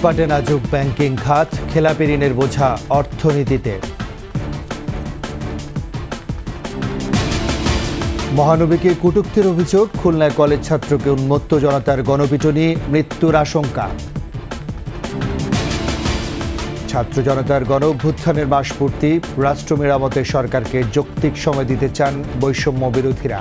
লুটপাটে নাজুক ব্যাংকিং খাত, খেলাপি ঋণের বোঝা অর্থনীতিতে। মহানবীকে কটূক্তির অভিযোগ, খুলনায় কলেজ ছাত্রকে উন্মত্ত জনতার গণপিটুনি, মৃত্যুর আশঙ্কা। ছাত্র জনতার গণ অভ্যুত্থানের মাসপূর্তি, রাষ্ট্র মেরামতে সরকারকে যৌক্তিক সময় দিতে চান বৈষম্য বিরোধীরা।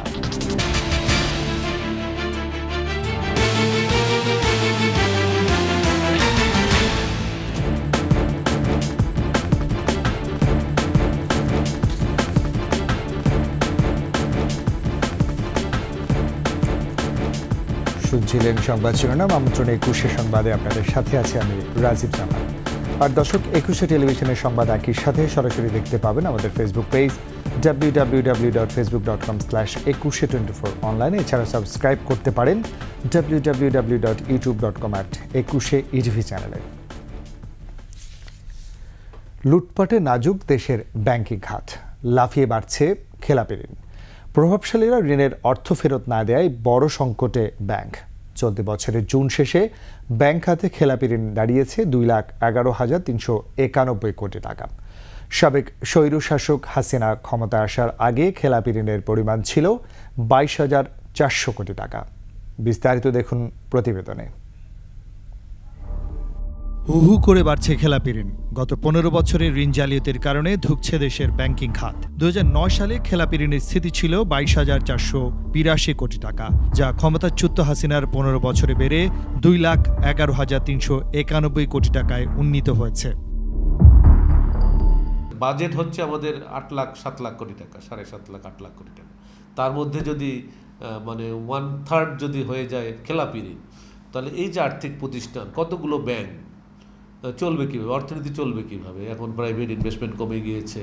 শুনছিলেন সংবাদ শিরোনাম। আমন্ত্রণ ২১শে সংবাদে আপনাদের সাথে আছে আমি রাজীব জামান। আর দর্শক, ২১শে টেলিভিশনের সংবাদ একই সাথে সরাসরি দেখতে পাবেন আমাদের ফেসবুক পেজ www.facebook.com/21she24 অনলাইনে। এছাড়া সাবস্ক্রাইব করতে পারেন www.youtube.com/21she চ্যানেলে। লুটপাটে নাজুক দেশের ব্যাংকিং খাত, লাফিয়ে বাড়ছে খেলাপি ঋণ। প্রভাবশালীরা ঋণের অর্থ ফেরত না দেয় বড় সংকটে ব্যাংক। চলতি বছরের জুন শেষে ব্যাংক খাতে খেলাপি ঋণ দাঁড়িয়েছে 2,11,391 কোটি টাকা। সাবেক স্বৈরশাসক হাসিনা ক্ষমতায় আসার আগে খেলাপি ঋণের পরিমাণ ছিল 22,400 কোটি টাকা। বিস্তারিত দেখুন প্রতিবেদনে। হুহু করে বাড়ছে খেলাপি ঋণ। গত 15 বছরের ঋণ জালিয়াতির কারণে ধুঁকছে দেশের ব্যাংকিং খাত। 2009 সালে খেলাপি ঋণের স্থিতি ছিল 22,482 কোটি টাকা, যা ক্ষমতাচ্যুত হাসিনার 15 বছরে বেড়ে 2,11,391 কোটি টাকায় উন্নীত হয়েছে। বাজেট হচ্ছে আমাদের 8 লাখ 7 লাখ কোটি টাকা, 7.5 লাখ 8 লাখ কোটি টাকা। তার মধ্যে যদি 1/3 যদি হয়ে যায় খেলাপি ঋণ, তাহলে এই যে আর্থিক প্রতিষ্ঠান, কতগুলো ব্যাংক চলবে কীভাবে, অর্থনীতি চলবে কীভাবে? এখন প্রাইভেট ইনভেস্টমেন্ট কমে গিয়েছে।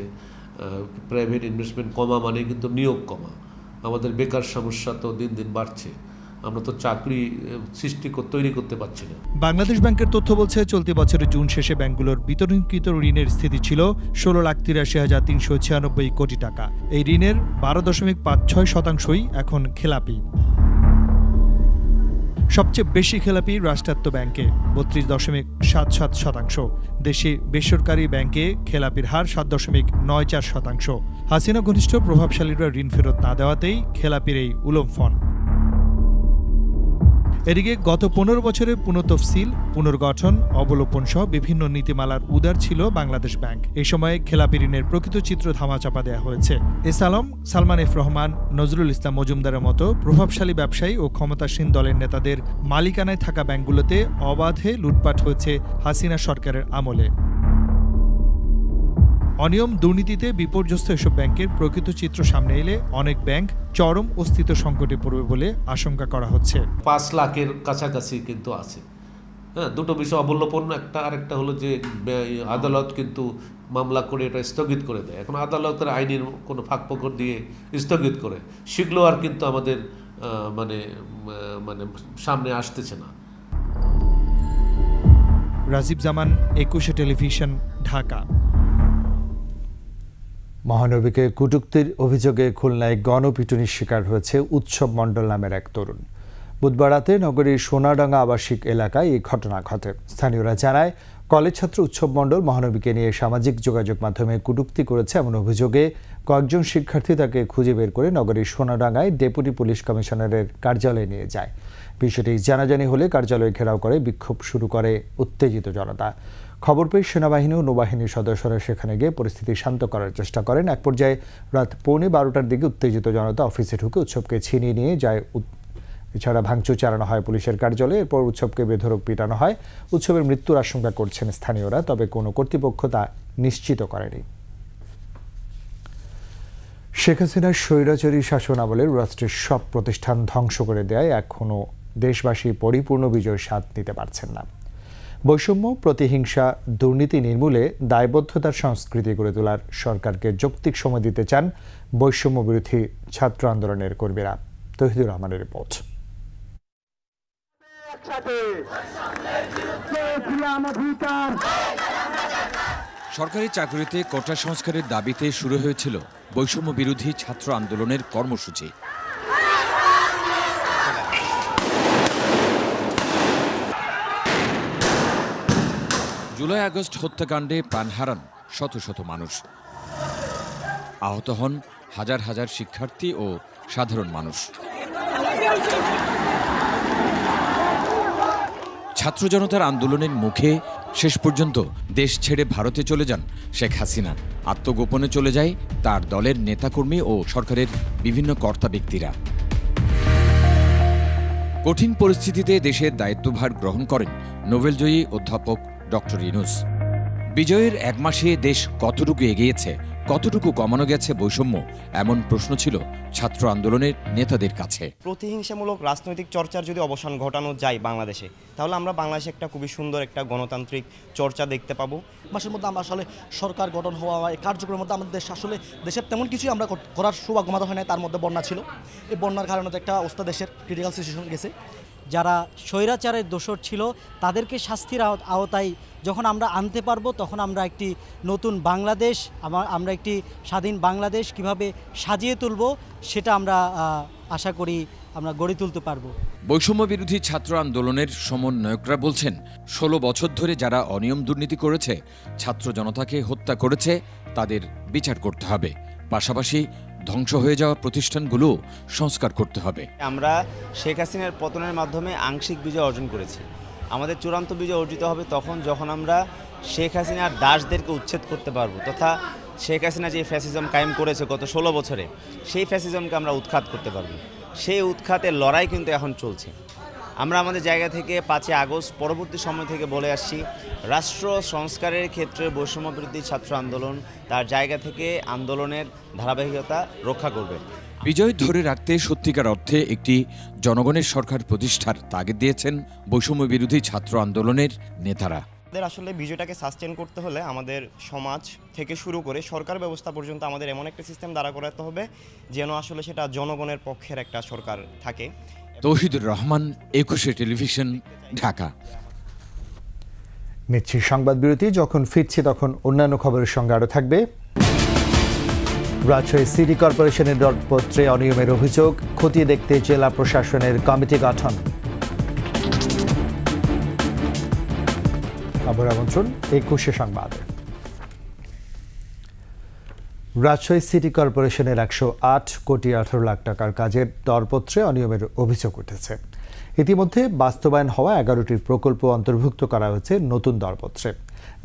প্রাইভেট ইনভেস্টমেন্ট কমা মানে কিন্তু নিয়োগ কমা। আমাদের বেকার সমস্যা তো দিন দিন বাড়ছে। আমরা তো চাকরি তৈরি করতে পারছি না। বাংলাদেশ ব্যাংকের তথ্য বলছে, চলতি বছরের জুন শেষে ব্যাংকগুলোর বিতরণকৃত ঋণের স্থিতি ছিল 16,83,396 কোটি টাকা। এই ঋণের 12.56% এখন খেলাপি। সবচেয়ে বেশি খেলাপি রাষ্ট্রায়ত্ত ব্যাংকে 32.77%। দেশি বেসরকারি ব্যাংকে খেলাপির হার 7.94%। হাসিনা ঘনিষ্ঠ প্রভাবশালীরা ঋণ ফেরত না দেওয়াতেই খেলাপির এই উলম্ফন। এদিকে গত 15 বছরে পুনঃতফসিল, পুনর্গঠন, অবলোপন সহ বিভিন্ন নীতিমালার উদার ছিল বাংলাদেশ ব্যাংক। এই সময়ে খেলাপি ঋণের প্রকৃত চিত্র ধামাচাপা দেওয়া হয়েছে। এস আলম, সালমান এফ রহমান, নজরুল ইসলাম মজুমদারের মতো প্রভাবশালী ব্যবসায়ী ও ক্ষমতাসীন দলের নেতাদের মালিকানায় থাকা ব্যাংকগুলোতে অবাধে লুটপাট হয়েছে হাসিনা সরকারের আমলে। অনিয়ম, দুর্নীতিতে বিপর্যস্ত এসব ব্যাংকের প্রকৃত চিত্র সামনে এলে অনেক ব্যাংক চরম অস্তিত্ব সংকটে পড়বে বলে আশঙ্কা করা হচ্ছে। 5 লাখের কাছাকাছি কিন্তু আছে। হ্যাঁ, দুটো বিষয় অবলোপন একটা, আরেকটা হলো যে আদালত কিন্তু মামলা করে এটা স্থগিত করে দেয়। এখন আদালতের আইনের কোনো ফাঁকফোকর দিয়ে স্থগিত করে, সেগুলো আর কিন্তু আমাদের সামনে আসতেছে না। রাজীব জামান, ২১শে টেলিভিশন, ঢাকা। মহানবীকে কটূক্তির অভিযোগে খুলনায় গণপিটুনির শিকার হয়েছে উৎসব মণ্ডল নামের এক তরুণ। বুধবার রাতে নগরীর সোনাডাঙ্গা আবাসিক এলাকায় এই ঘটনা ঘটে। স্থানীয়রা জানায়, কলেজ ছাত্র উৎসব মণ্ডল মহানবীকে নিয়ে সামাজিক যোগাযোগ মাধ্যমে কটূক্তি করেছে। এমন অভিযোগে কয়েকজন শিক্ষার্থী তাকে খুঁজে বের করে নগরীর সোনাডাঙ্গায় ডেপুটি পুলিশ কমিশনারের কার্যালয়ে নিয়ে যায়। বিষয়টি জানাজানি হলে কার্যালয় ঘেরাও করে বিক্ষোভ শুরু করে উত্তেজিত জনতা। খবর পেয়ে সেনাবাহিনী ও নৌবাহিনীর সদস্যরা সেখানে গিয়ে পরিস্থিতি শান্ত করার চেষ্টা করেন। এক পর্যায়ে রাত 12:15টার দিকে উত্তেজিত জনতা অফিসে ঢুকে উৎসবকে ছিনিয়ে নিয়ে যায়। এছাড়া ভাঙচুর চালানো হয় পুলিশের কার্যালয়ে। এরপর উৎসবকে বেধড়ক পিটানো হয়। উৎসবের মৃত্যুর আশঙ্কা করছেন স্থানীয়রা, তবে কোনো কর্তৃপক্ষ তা নিশ্চিত করেনি। শেখ হাসিনার স্বৈরাচারী শাসনামলের রাষ্ট্রের সব প্রতিষ্ঠান ধ্বংস করে দেয় এখনও দেশবাসী পরিপূর্ণ বিজয়ের স্বাদ নিতে পারছেন না। বৈষম্য, প্রতিহিংসা, দুর্নীতি নির্মূলে দায়বদ্ধতার সংস্কৃতি গড়ে তোলার সরকারকে যৌক্তিক সময় দিতে চান বৈষম্য বিরোধী ছাত্র আন্দোলনের কর্মীরা। তৌহিদুর রহমানের রিপোর্ট। সরকারি চাকরিতে কোটা সংস্কারের দাবিতে শুরু হয়েছিল বৈষম্য বিরোধী ছাত্র আন্দোলনের কর্মসূচি। জুলাই আগস্ট হত্যাকাণ্ডে প্রাণ হারান শত শত মানুষ, আহত হন হাজার হাজার শিক্ষার্থী ও সাধারণ মানুষ। ছাত্র জনতার আন্দোলনের মুখে শেষ পর্যন্ত দেশ ছেড়ে ভারতে চলে যান শেখ হাসিনা। আত্মগোপনে চলে যায় তার দলের নেতাকর্মী ও সরকারের বিভিন্ন কর্তা ব্যক্তিরা। কঠিন পরিস্থিতিতে দেশের দায়িত্বভার গ্রহণ করেন নোবেলজয়ী অধ্যাপক ডক্টর ইউনূস। বিজয়ের এক মাসে দেশ কতটুকু এগিয়েছে, কতটুকু কমানো গেছে বৈষম্য, এমন প্রশ্ন ছিল ছাত্র আন্দোলনের নেতাদের কাছে। প্রতিহিংসামূলক রাজনৈতিক চর্চার যদি অবসান ঘটানো যায় বাংলাদেশে, তাহলে আমরা বাংলাদেশে একটা খুবই সুন্দর একটা গণতান্ত্রিক চর্চা দেখতে পাবো। মাসের মধ্যে আমরা আসলে সরকার গঠন হওয়া এই কার্যক্রমের মধ্যে আমাদের দেশ আসলে দেশের তেমন কিছুই আমরা করার সৌভাগ্য হয় না। তার মধ্যে বন্যা ছিল, এই বন্যার কারণে একটা অবস্থা দেশের ক্রিটিক্যাল সিচুয়েশন গেছে। যারা স্বৈরাচারের দোষর ছিল তাদেরকে শাস্তির আওতায় যখন আমরা আনতে পারবো, তখন আমরা একটি নতুন বাংলাদেশ, আমরা একটি স্বাধীন বাংলাদেশ কিভাবে সাজিয়ে তুলব, সেটা আমরা আশা করি আমরা গড়ে তুলতে পারবো। বৈষম্য বিরোধী ছাত্র আন্দোলনের সমন্বয়করা বলছেন, 16 বছর ধরে যারা অনিয়ম দুর্নীতি করেছে, ছাত্র জনতাকে হত্যা করেছে, তাদের বিচার করতে হবে। পাশাপাশি ধ্বংস হয়ে যাওয়া প্রতিষ্ঠানগুলো সংস্কার করতে হবে। আমরা শেখ হাসিনার পতনের মাধ্যমে আংশিক বিজয় অর্জন করেছি। আমাদের চূড়ান্ত বিজয় অর্জিত হবে তখন যখন আমরা শেখ হাসিনার দাসদেরকে উচ্ছেদ করতে পারবো, তথা শেখ হাসিনা যে ফ্যাসিজম কায়েম করেছে গত 16 বছরে, সেই ফ্যাসিজমকে আমরা উৎখাত করতে পারবো। সেই উৎখাতের লড়াই কিন্তু এখন চলছে। আমরা আমাদের জায়গা থেকে 5 আগস্ট পরবর্তী সময় থেকে বলে আসছি, রাষ্ট্র সংস্কারের ক্ষেত্রে বৈষম্য বিরোধী ছাত্র আন্দোলন তার জায়গা থেকে আন্দোলনের ধারাবাহিকতা রক্ষা করবে। বিজয় ধরে রাখতে সত্যিকার অর্থে একটি জনগণের সরকার প্রতিষ্ঠার তাগিদ দিয়েছেন বৈষম্য বিরোধী ছাত্র আন্দোলনের নেতারা। আমাদের আসলে বিজয়টাকে সাস্টেন করতে হলে আমাদের সমাজ থেকে শুরু করে সরকার ব্যবস্থা পর্যন্ত আমাদের এমন একটা সিস্টেম দাঁড়া করাতে হবে যেন আসলে সেটা জনগণের পক্ষের একটা সরকার থাকে। তৌহিদুর রহমান, 21 টেলিভিশন, ঢাকা। নিচ্ছি সংবাদ বিরতি। যখন ফিরছি তখন অন্যান্য খবরের সঙ্গে আরও থাকবে। রাজশাহী সিটি কর্পোরেশনের দরপত্রে অনিয়মের অভিযোগ, খতিয়ে দেখতে জেলা প্রশাসনের কমিটি গঠন। খবর আমন্ত্রণ 21 সংবাদ। রাজশাহী সিটি কর্পোরেশনের 108 কোটি 18 লাখ টাকার কাজের দরপত্রে অনিয়মের অভিযোগ উঠেছে। ইতিমধ্যে বাস্তবায়ন হওয়া 11টি প্রকল্প অন্তর্ভুক্ত করা হয়েছে নতুন দরপত্রে,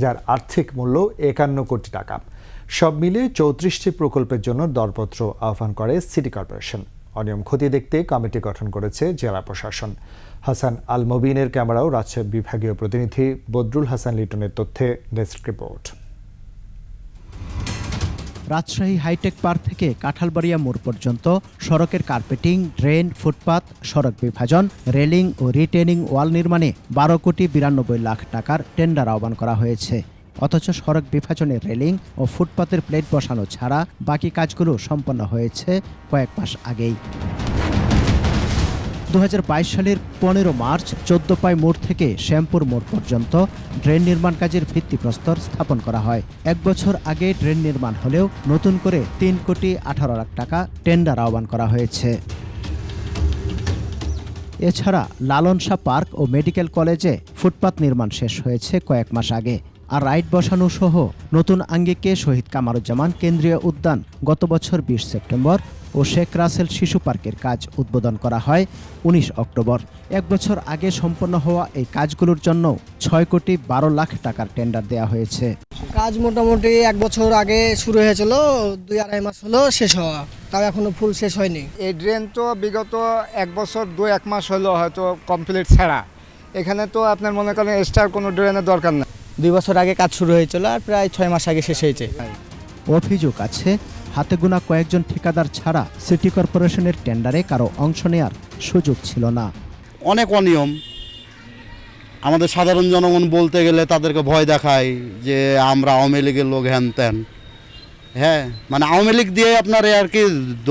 যার আর্থিক মূল্য 51 কোটি টাকা। সব মিলে 34টি প্রকল্পের জন্য দরপত্র আহ্বান করে সিটি কর্পোরেশন। অনিয়ম খতিয়ে দেখতে কমিটি গঠন করেছে জেলা প্রশাসন। হাসান আল মবিনের ক্যামেরাও রাজশাহী বিভাগীয় প্রতিনিধি বদরুল হাসান লিটনের তথ্যে desk report. Rajshahi hi-tech park থেকে কাঁঠালবাড়িয়া মোড় পর্যন্ত সড়কের কার্পেটিং, ড্রেন, ফুটপাত, সড়ক বিভাজন, রেলিং ও রিটেনিং ওয়াল নির্মাণে 12 কোটি 92 লাখ টাকার টেন্ডার আহ্বান করা হয়েছে। অথচ সড়ক বিভাজনের রেলিং ও ফুটপাতের প্লেট বসানো ছাড়া বাকি কাজগুলো সম্পন্ন হয়েছে কয়েক মাস আগেই। 2022 সালের 15 মার্চ 14 মোড় থেকে শ্যামপুর মোড় পর্যন্ত ড্রেন নির্মাণ কাজের ভিত্তিপ্রস্তর স্থাপন করা হয়। 1 বছর আগে ড্রেন নির্মাণ হলেও নতুন করে 3 কোটি 18 লাখ টাকা টেন্ডার আহ্বান করা হয়েছে। এছাড়া লালন শাহ পার্ক ও মেডিকেল কলেজে ফুটপাত নির্মাণ শেষ হয়েছে কয়েক মাস আগে। আর রাইড বসানো সহ নতুন আঙ্গিকে শহীদ কামারুজ্জামান কেন্দ্রীয় উদ্যান গত বছর 20 সেপ্টেম্বর ও শেখ রাসেল শিশু পার্কের কাজ উদ্বোধন করা হয় 19 অক্টোবর। 1 বছর আগে সম্পন্ন হওয়া এই কাজগুলোর জন্য 6 কোটি 12 লাখ টাকার টেন্ডার দেওয়া হয়েছে। কাজ মোটামুটি 1 বছর আগে শুরু হয়েছিল, 2-2.5 মাস হলো শেষ হওয়া, তাও এখনো ফুল শেষ হয়নি। এই ড্রেন তো বিগত 1 বছর 2-1 মাস হলো হয়তো কমপ্লিট ছাড়া। এখানে তো আপনার মনে করেন এক্সট্রা কোনো ড্রেনের দরকার নেই। 2 বছর আগে কাজ শুরু হয়েছিল আর প্রায় 6 মাস আগে শেষ হয়েছে। অভিযোগ আছে, হাতে গোনা কয়েকজন ঠিকাদার ছাড়া সিটি কর্পোরেশনের টেন্ডারে কারো অংশ নেয়ার সুযোগ ছিল না। অনেক অনিয়ম। আমাদের সাধারণ জনগণ বলতে গেলে তাদেরকে ভয় দেখায় যে আমরা আওয়ামী লীগের লোক হ্যান ত্যান। হ্যাঁ, মানে আওয়ামী লীগ দিয়ে আপনার আর কি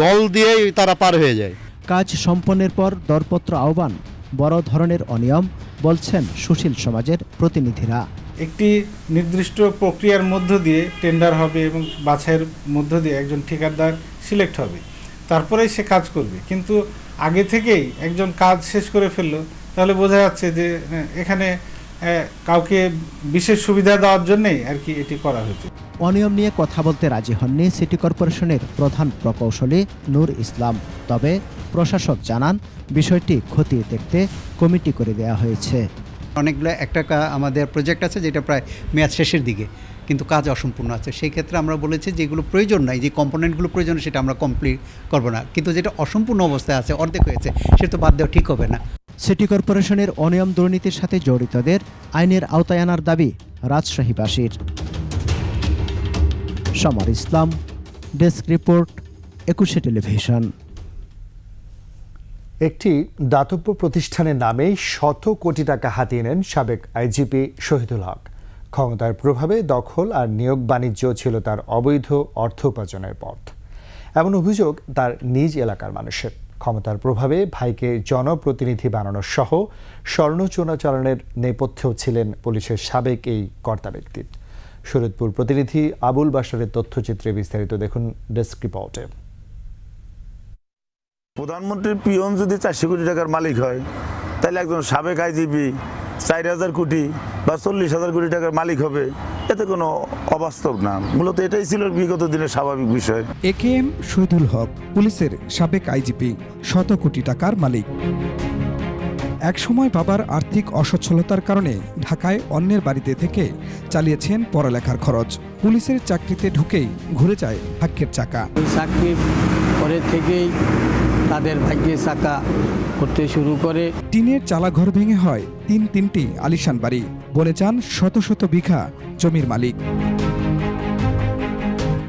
দল দিয়েই তারা পার হয়ে যায়। কাজ সম্পন্নের পর দরপত্র আহ্বান বড় ধরনের অনিয়ম বলছেন সুশীল সমাজের প্রতিনিধিরা। একটি নির্দিষ্ট প্রক্রিয়ার মধ্য দিয়ে টেন্ডার হবে এবং বাছাইয়ের মধ্য দিয়ে একজন ঠিকাদার সিলেক্ট হবে, তারপরেই সে কাজ করবে। কিন্তু আগে থেকেই একজন কাজ শেষ করে ফেললো, তাহলে বোঝা যাচ্ছে যে এখানে কাউকে বিশেষ সুবিধা দেওয়ার জন্যই আর কি এটি করা হয়েছে। অনিয়ম নিয়ে কথা বলতে রাজি হননি সিটি কর্পোরেশনের প্রধান প্রকৌশলী নূর ইসলাম। তবে প্রশাসক জানান বিষয়টি খতিয়ে দেখতে কমিটি করে দেওয়া হয়েছে। অনেকগুলো একটা আমাদের প্রজেক্ট আছে যেটা প্রায় মেয়াদ শেষের দিকে, কিন্তু কাজ অসম্পূর্ণ আছে। সেই ক্ষেত্রে আমরা বলেছি যেগুলো প্রয়োজন নাই, যে কম্পোনেন্টগুলো প্রয়োজন সেটা আমরা কমপ্লিট করব না, কিন্তু যেটা অসম্পূর্ণ অবস্থায় আছে, অর্ধেক হয়েছে, সেটা তো বাদ দেওয়া ঠিক হবে না। সিটি কর্পোরেশনের অনিয়ম দুর্নীতির সাথে জড়িতদের আইনের আওতায় আনার দাবি রাজশাহীবাসীর। সমর ইসলাম, ডেস্ক রিপোর্ট, 21 টেলিভিশন। একটি দাতব্য প্রতিষ্ঠানের নামে শত কোটি টাকা হাতিয়ে নেন সাবেক আইজিপি শহীদুল হক। ক্ষমতার প্রভাবে দখল আর নিয়োগ বাণিজ্য ছিল তার অবৈধ অর্থ উপার্জনের পথ। এমন অভিযোগ তার নিজ এলাকার মানুষের। ক্ষমতার প্রভাবে ভাইকে জনপ্রতিনিধি বানানো সহ স্বর্ণ চোরাচালানের নেপথ্যেও ছিলেন পুলিশের সাবেক এই কর্তা ব্যক্তি। শরীয়তপুর প্রতিনিধি আবুল বাশারের তথ্যচিত্রে বিস্তারিত দেখুন ডেস্ক রিপোর্টে। প্রধানমন্ত্রীর পিয়ন যদি 400 কোটি টাকার মালিক হয়, তাহলে একজন সাবেক আইজিপি 4000 কোটি বা 40,000 কোটি টাকার মালিক হবে, এতে কোনো অবাস্তব না। মূলত এটাই ছিল বিগত দিনের স্বাভাবিক বিষয়। AKM শহীদুল হক পুলিশের সাবেক আইজিপি, শত কোটি টাকার মালিক। একসময় বাবার আর্থিক অসচ্ছলতার কারণে ঢাকায় অন্যের বাড়িতে থেকে চালিয়েছেন পড়ালেখার খরচ। পুলিশের চাকরিতে ঢুকেই ঘুরে যায় ভাগ্যের চাকা। চাকরির পরে থেকেই তাদের ভাগ্যের চাকা করতে শুরু করে। টিনের চালাঘর ভেঙে হয় তিনটি আলিশান বাড়ি, বনে যান শত শত বিঘা জমির মালিক।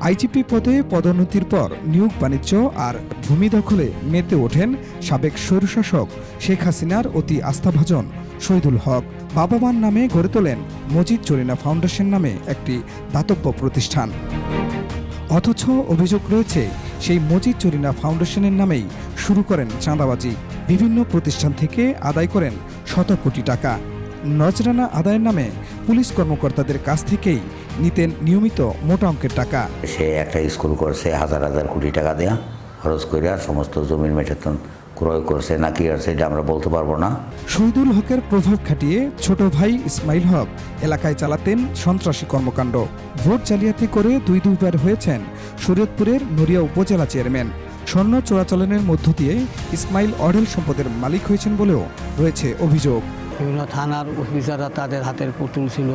আইজিপি পদে পদোন্নতির পর নিয়োগ বাণিজ্য আর ভূমি দখলে মেতে ওঠেন সাবেক স্বৈরশাসক শেখ হাসিনার অতি আস্থাভাজন শহীদুল হক। বাবা মার নামে গড়ে তোলেন মজিদ জরিনা ফাউন্ডেশন নামে একটি দাতব্য প্রতিষ্ঠান। অথচ অভিযোগ রয়েছে সেই মজিদ জরিনা ফাউন্ডেশনের নামেই শুরু করেন চাঁদাবাজি। বিভিন্ন প্রতিষ্ঠান থেকে আদায় করেন শত কোটি টাকা। নজরানা আদায়ের নামে পুলিশ কর্মকর্তাদের কাছ থেকেই নিতেন নিয়মিত মোটা অঙ্কের টাকা। সে একটা স্কুল করছে, হাজার হাজার কোটি টাকা দেয়া খরচ করে সমস্ত জমির মেটাতন ক্রয় করছে নাকি আর সেটা আমরা বলতে পারবো না। শহীদুল হকের প্রভাব খাটিয়ে ছোট ভাই ইসমাইল হক এলাকায় চালাতেন সন্ত্রাসী কর্মকাণ্ড। ভোট জালিয়াতি করে দুইবার হয়েছেন শরীয়তপুরের নড়িয়া উপজেলা চেয়ারম্যান। স্বর্ণ চোরাচালানের মধ্য দিয়ে ইসমাইল অঢেল সম্পদের মালিক হয়েছেন বলেও রয়েছে অভিযোগ। বিভিন্ন থানার অফিসাররা তাদের হাতের পুতুল ছিল।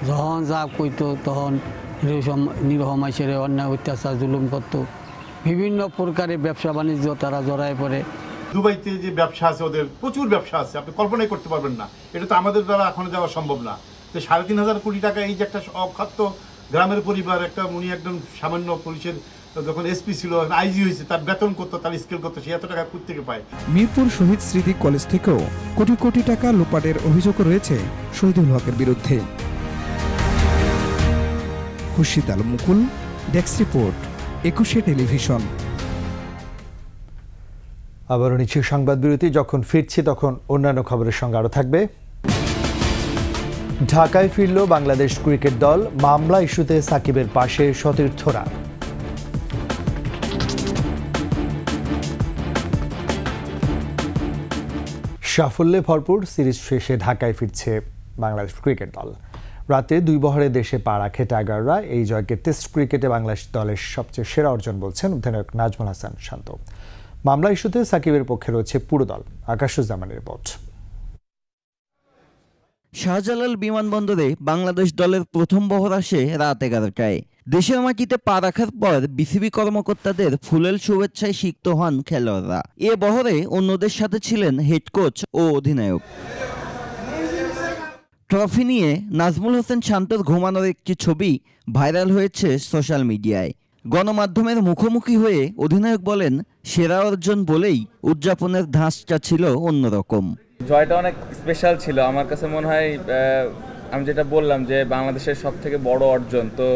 যখন যা কইতো তখন নিরহ মানুষের অন্যায় অত্যাচার জুলুম করত। বিভিন্ন প্রকারের ব্যবসা বাণিজ্য তারা জড়ায় পড়ে। দুবাইতে যে ব্যবসা আছে, ওদের প্রচুর ব্যবসা আছে, আপনি কল্পনাই করতে পারবেন না। এটা তো আমাদের দ্বারা এখন যাওয়া সম্ভব না। তো 3,500 কোটি টাকা এই যে একটা অখাদ্য গ্রামের পরিবার, একটা উনি একদম সামান্য পুলিশের যখন এসপি ছিল, আইজি হয়েছে, তার বেতন করতো, তার স্কেল করতো, সে এত টাকা কোত্থেকে পায়। মিরপুর শহীদ স্মৃতি কলেজ থেকেও কোটি কোটি টাকা লুপাটের অভিযোগ রয়েছে শহীদুল হকের বিরুদ্ধে। খুরশিদ আলম মুকুল, ডেস্ক রিপোর্ট, 21 টেলিভিশন। আবারও নিচ্ছে সংবাদ বিরতি। যখন ফিরছি তখন অন্যান্য খবরের সঙ্গে আরও থাকবে। ঢাকায় ফিরল বাংলাদেশ ক্রিকেট দল, মামলা ইস্যুতে সাকিবের পাশে সতীর্থরা। সাফল্যে ভরপুর সিরিজ শেষে ঢাকায় ফিরছে বাংলাদেশ ক্রিকেট দল। রাতে 2 বহরে দেশে পা রাখে টাইগাররা। এই জয়কে টেস্ট ক্রিকেটে বাংলাদেশ দলের সবচেয়ে সেরা অর্জন বলছেন অধিনায়ক নাজমুল হাসান শান্ত। মামলা ইস্যুতে সাকিবের পক্ষে রয়েছে পুরো দল। আকাশুজ্জামানের রিপোর্ট। শাহজালাল বিমানবন্দরে বাংলাদেশ দলের প্রথম বহর আসে রাত 11টায়। দেশের মাটিতে পা রাখার পর বিসিবি কর্মকর্তাদের ফুলেল শুভেচ্ছায় সিক্ত হন খেলোয়াড়রা। এ বহরে অন্যদের সাথে ছিলেন হেড কোচ ও অধিনায়ক। ট্রফি নিয়ে নাজমুল হোসেন শান্তর ঘুমানোর একটি ছবি ভাইরাল হয়েছে সোশ্যাল মিডিয়ায়। গণমাধ্যমের মুখোমুখি হয়ে অধিনায়ক বলেন, সেরা অর্জন বলেই উদযাপনের ধাঁচটা ছিল অন্যরকম। জয়টা অনেক স্পেশাল ছিল আমার কাছে মনে হয়। আমি যেটা বললাম যে বাংলাদেশের সব থেকে বড় অর্জন, তো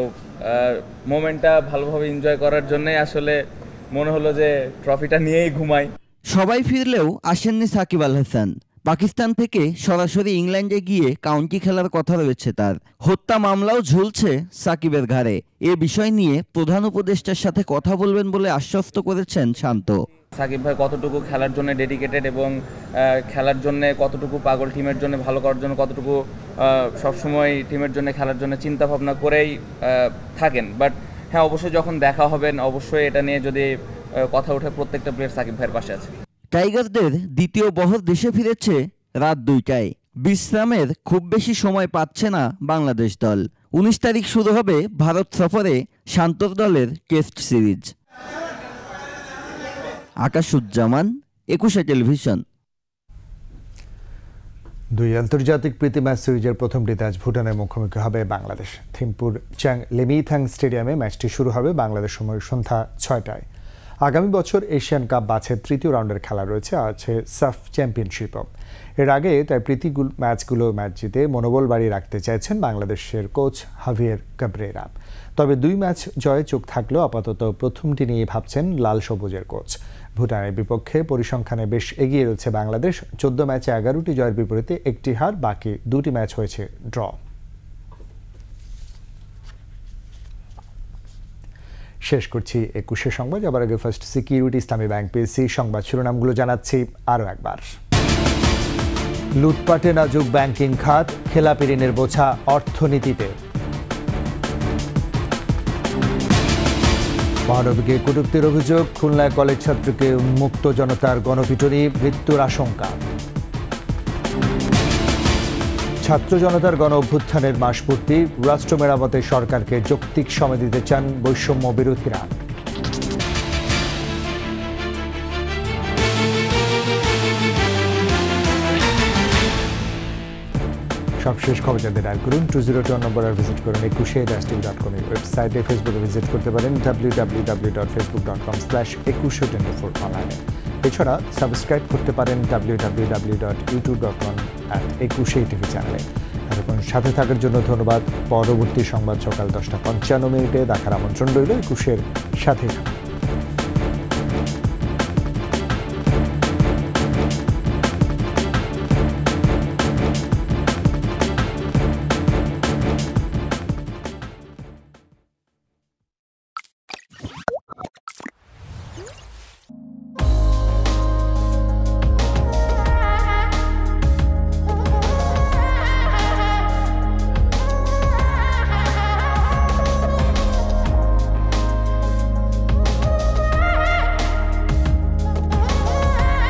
মোমেন্টটা ভালোভাবে এনজয় করার জন্যই আসলে মনে হলো যে ট্রফিটা নিয়েই ঘুমাই। সবাই ফিরলেও আসেননি সাকিব আল হাসান। পাকিস্তান থেকে সরাসরি ইংল্যান্ডে গিয়ে কাউন্টি খেলার কথা রয়েছে তার। হত্যা মামলাও ঝুলছে সাকিবের ঘাড়ে। এ বিষয় নিয়ে প্রধান উপদেষ্টার সাথে কথা বলবেন বলে আশ্বস্ত করেছেন শান্ত। সাকিব ভাই কতটুকু খেলার জন্য ডেডিকেটেড এবং খেলার জন্য কতটুকু পাগল, টিমের জন্য ভালো করার জন্য কতটুকু সবসময় টিমের জন্য খেলার জন্য চিন্তা ভাবনা করেই থাকেন। বাট হ্যাঁ, অবশ্যই যখন দেখা হবেন অবশ্যই এটা নিয়ে যদি কথা ওঠে, প্রত্যেকটা প্লেয়ার সাকিব ভাইয়ের পাশে আছে। টাইগারদের দ্বিতীয় বহর দেশে ফিরেছে রাত 2টায়। বিশ্রামের খুব বেশি সময় পাচ্ছে না বাংলাদেশ দল। 19 তারিখ শুরু হবে ভারত সফরে শান্তর দলের টেস্ট সিরিজ। আকাশুজ্জামান, 21 টেলিভিশন। 2 আন্তর্জাতিক প্রীতি ম্যাচ সিরিজের প্রথমটিতে আজ ভুটানের মুখোমুখি হবে বাংলাদেশ। থিম্পুর চ্যাং লিমিথ্যাং স্টেডিয়ামে ম্যাচটি শুরু হবে বাংলাদেশ সময় সন্ধ্যা 6টায়। আগামী বছর এশিয়ান কাপ বাছাই তৃতীয় রাউন্ডের খেলা রয়েছে, আছে সাফ চ্যাম্পিয়নশিপও। এর আগে তাই প্রীতি ম্যাচ জিতে মনোবল বাড়িয়ে রাখতে চাইছেন বাংলাদেশের কোচ হাভিয়ের কাবরেরা। তবে 2 ম্যাচ জয়ে চোখ থাকলেও আপাতত প্রথমটি নিয়ে ভাবছেন লাল সবুজের কোচ। ভুটানের বিপক্ষে পরিসংখ্যানে বেশ এগিয়ে রয়েছে বাংলাদেশ। 14 ম্যাচে 11টি জয়ের বিপরীতে 1টি হার, বাকি 2টি ম্যাচ হয়েছে ড্র। শেষ করছি 21 সংবাদ। যাবার আগে ফার্স্ট সিকিউরিটি ইসলামী ব্যাংক পিএসসি সংবাদ শিরোনামগুলো জানাচ্ছি আরও একবার। লুটপাটে নাজুক ব্যাংকিং খাত, খেলাপি ঋণের বোঝা অর্থনীতিতে। মহানবীকে কটূক্তির অভিযোগ, খুলনায় কলেজ ছাত্রকে উন্মুক্ত জনতার গণপিটুনি, মৃত্যুর আশঙ্কা। ছাত্র জনতার গণ অভ্যুত্থানের মাসপূর্তি, রাষ্ট্র মেরামতে সরকারকে যৌক্তিক সময় দিতে চান বৈষম্য বিরোধীরা। সবশেষ খবর জানতে ডায়াল করুন 2021 নম্বর, আর ভিজিট করুন 21.com ওয়েবসাইটে। ফেসবুকে ভিজিট করতে পারেন www.facebook.com/2124 অনলাইনে। এছাড়া সাবস্ক্রাইব করতে পারেন www.youtube.com/21TV চ্যানেলে। এখন সাথে থাকার জন্য ধন্যবাদ। পরবর্তী সংবাদ সকাল 10:55 দেখার আমন্ত্রণ রইল। 21-এর সাথে থাকুন।